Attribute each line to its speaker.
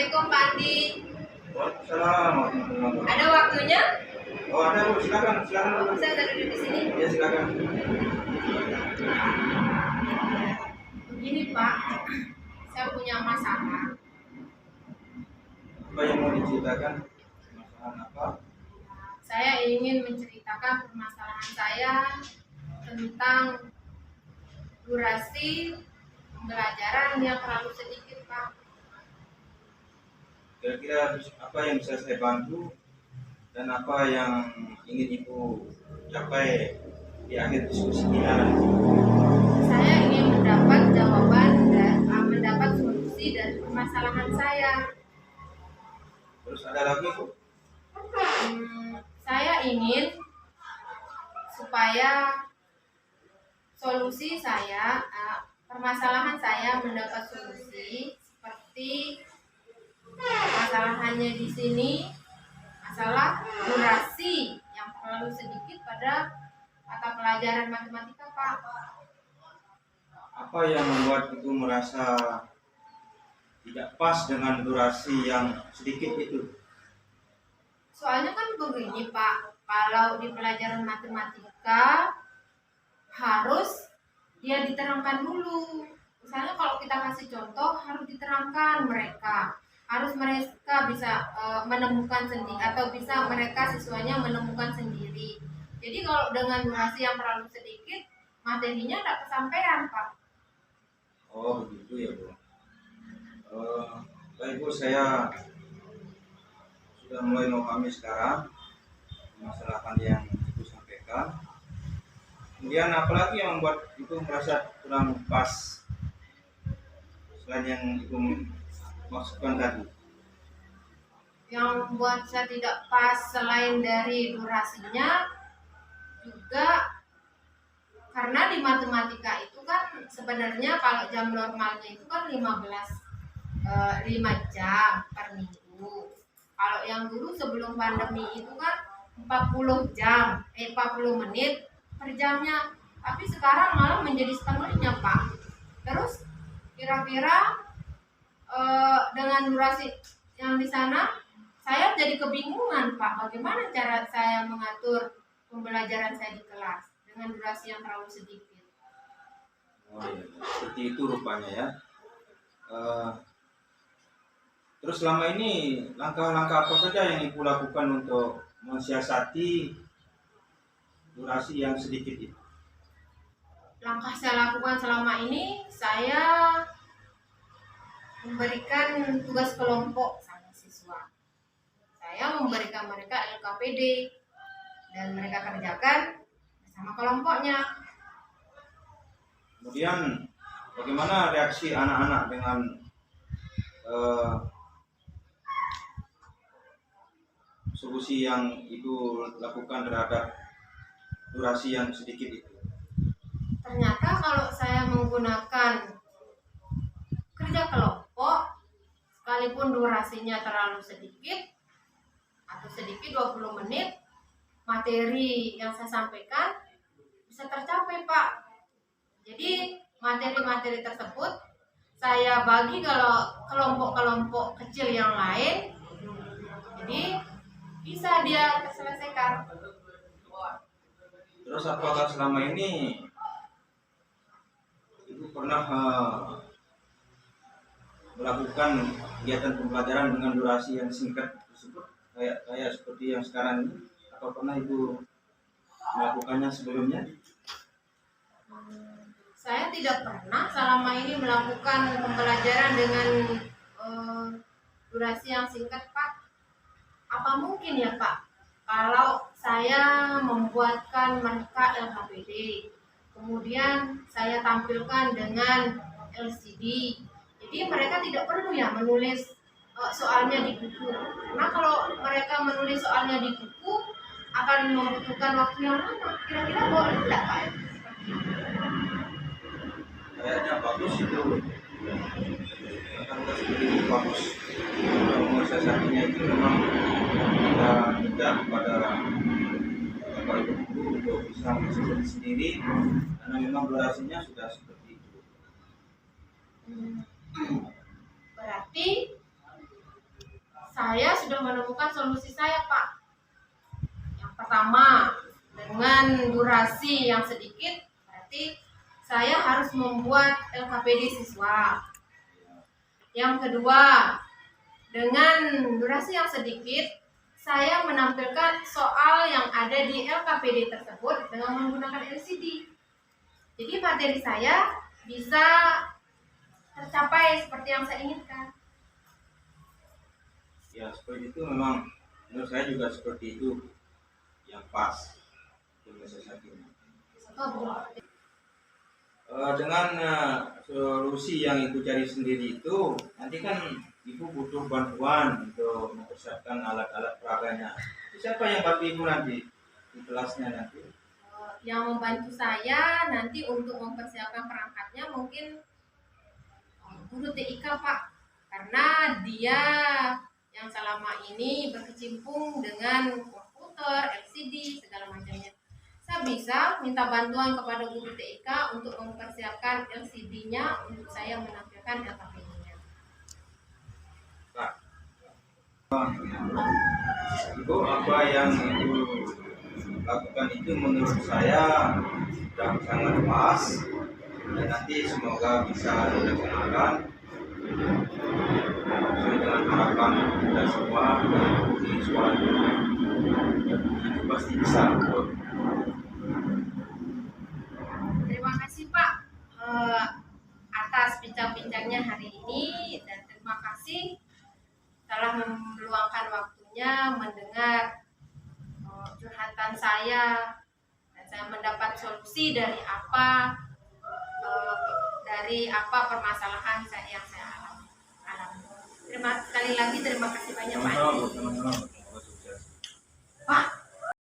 Speaker 1: Assalamualaikum Pak Andi.
Speaker 2: Waalaikumsalam.
Speaker 1: Ada waktunya?
Speaker 2: Oh ada Bu, silakan.
Speaker 1: Saya udah duduk di sini.
Speaker 2: Ya silakan.
Speaker 1: Begini Pak, saya punya masalah.
Speaker 2: Apa yang mau diceritakan? Masalah apa?
Speaker 1: Saya ingin menceritakan permasalahan saya tentang durasi pembelajaran yang terlalu sedikit Pak.
Speaker 2: Kira-kira apa yang bisa saya bantu dan apa yang ingin Ibu capai di akhir diskusi kita nanti?
Speaker 1: Saya ingin mendapat jawaban dan mendapat solusi dari permasalahan saya.
Speaker 2: Terus ada lagi Bu?
Speaker 1: Saya ingin supaya solusi saya, permasalahan saya mendapat solusi seperti masalahnya di sini, masalah durasi yang terlalu sedikit pada mata pelajaran matematika Pak.
Speaker 2: Apa yang membuat Ibu merasa tidak pas dengan durasi yang sedikit itu?
Speaker 1: Soalnya kan begini Pak, kalau di pelajaran matematika harus dia diterangkan dulu. Misalnya kalau kita kasih contoh harus diterangkan harus mereka bisa menemukan sendiri atau bisa mereka siswanya menemukan sendiri. Jadi kalau dengan durasi yang terlalu sedikit materinya tidak kesampaian Pak.
Speaker 2: Oh begitu ya Bu. Baik Bu, saya sudah mulai memahami sekarang permasalahan yang Ibu sampaikan. Kemudian apalagi yang membuat Ibu merasa kurang pas selain yang Ibu maksudkan tadi?
Speaker 1: Yang membuat saya tidak pas selain dari durasinya juga karena di matematika itu kan sebenarnya kalau jam normalnya itu kan 5 jam per minggu. Kalau yang dulu sebelum pandemi itu kan 40 menit per jamnya. Tapi sekarang malah menjadi setengahnya Pak. Terus kira-kira dengan durasi yang di sana saya jadi kebingungan Pak. Bagaimana cara saya mengatur pembelajaran saya di kelas dengan durasi yang terlalu sedikit.
Speaker 2: Oh iya, seperti itu rupanya ya. Terus selama ini langkah-langkah apa saja yang Ibu lakukan untuk mensiasati durasi yang sedikit itu?
Speaker 1: Langkah saya lakukan selama ini, saya memberikan tugas kelompok sama siswa. Saya memberikan mereka LKPD dan mereka kerjakan bersama kelompoknya.
Speaker 2: Kemudian bagaimana reaksi anak-anak dengan solusi yang Ibu lakukan terhadap durasi yang sedikit itu?
Speaker 1: Ternyata kalau saya menggunakan kerja kelompok, sekalipun durasinya terlalu sedikit atau sedikit 20 menit, materi yang saya sampaikan bisa tercapai Pak. Jadi materi-materi tersebut saya bagi kalau kelompok-kelompok kecil yang lain, jadi bisa dia terselesaikan.
Speaker 2: Terus apakah selama ini Ibu pernah melakukan kegiatan pembelajaran dengan durasi yang singkat tersebut, kayak seperti yang sekarang ini, atau pernah Ibu melakukannya sebelumnya?
Speaker 1: Saya tidak pernah selama ini melakukan pembelajaran dengan durasi yang singkat Pak. Apa mungkin ya Pak, kalau saya membuatkan mereka LKPD, kemudian saya tampilkan dengan LCD, jadi mereka tidak perlu ya menulis soalnya di buku. Karena kalau mereka menulis soalnya di buku akan membutuhkan waktu yang lama. Kira-kira boleh tidak Pak?
Speaker 2: Kayaknya bagus itu, akan seperti bagus. Kalau mensiasatinya itu memang kita minta kepada Bapak Ibu guru untuk bisa mensiasati sendiri, karena memang durasinya sudah seperti itu.
Speaker 1: Berarti saya sudah menemukan solusi saya, Pak. Yang pertama, dengan durasi yang sedikit, berarti saya harus membuat LKPD siswa. Yang kedua, dengan durasi yang sedikit, saya menampilkan soal yang ada di LKPD tersebut dengan menggunakan LCD. Jadi materi saya bisa tercapai seperti yang saya inginkan.
Speaker 2: Ya, seperti itu memang menurut saya juga seperti itu yang pas untuk mensiasatinya. Dengan solusi yang ibu cari sendiri itu, nanti kan ibu butuh bantuan untuk mempersiapkan alat-alat peraganya. Siapa yang bantu ibu nanti di kelasnya nanti?
Speaker 1: Yang membantu saya nanti untuk mempersiapkan perangkatnya mungkin guru TIK, Pak, karena dia yang selama ini berkecimpung dengan komputer, LCD, segala macamnya. Saya bisa minta bantuan kepada guru TIK untuk mempersiapkan LCD-nya untuk saya menampilkan LKPD-nya.
Speaker 2: Ibu, apa yang ibu lakukan itu menurut saya sudah sangat pas, dan nanti semoga bisa dilaksanakan sesuai dengan harapan kita semua di sekolah ini. Itu pasti bisa.
Speaker 1: Terima kasih, Pak, atas bincang-bincangnya hari ini, dan terima kasih telah meluangkan waktunya mendengar curhatan saya, dan saya mendapat solusi dari apa permasalahan yang saya alami. Sekali lagi terima kasih banyak, Pak.
Speaker 2: Sama-sama.